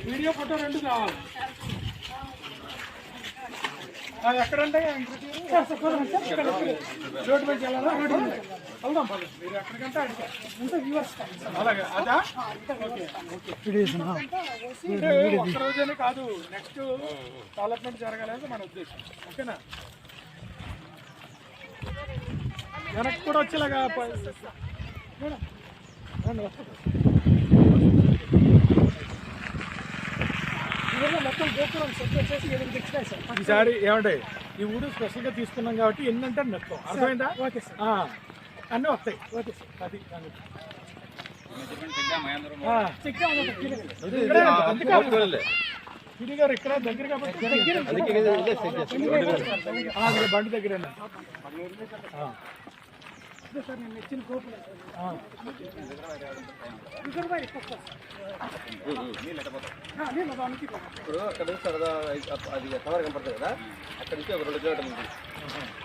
Video photo రెండు కావాలి. అది ఎక్కడంటే రోడ్డు మీద వెళ్ళాలా? రోడ్డు మీద వెళ్దాం. మీరు ఎక్కడికంటే అలాగే అదా ఒక్కరోజనే కాదు, నెక్స్ట్ డెవలప్మెంట్ జరగాలని మన ఉద్దేశం. ఓకేనా? వెనక్కి కూడా వచ్చేలాగా మొత్తం గోపురం సెట్ చేసి ఈసారి ఏమంటే ఈ ఊరు స్పెషల్గా తీసుకున్నాం కాబట్టి ఎన్నంటే మొత్తం అర్థమైందా? ఓకే సార్, అన్నీ వస్తాయి. ఓకే సార్, అది పిడి గారు ఇక్కడ దగ్గర కాబట్టి బండి దగ్గర సార్ నేను ఇచ్చిన గోపురం ఇప్పుడు అక్కడ నుంచి అది కవర్ కనపడుతుంది కదా, అక్కడ నుంచి ఒక 2 కిలోమీటర్లు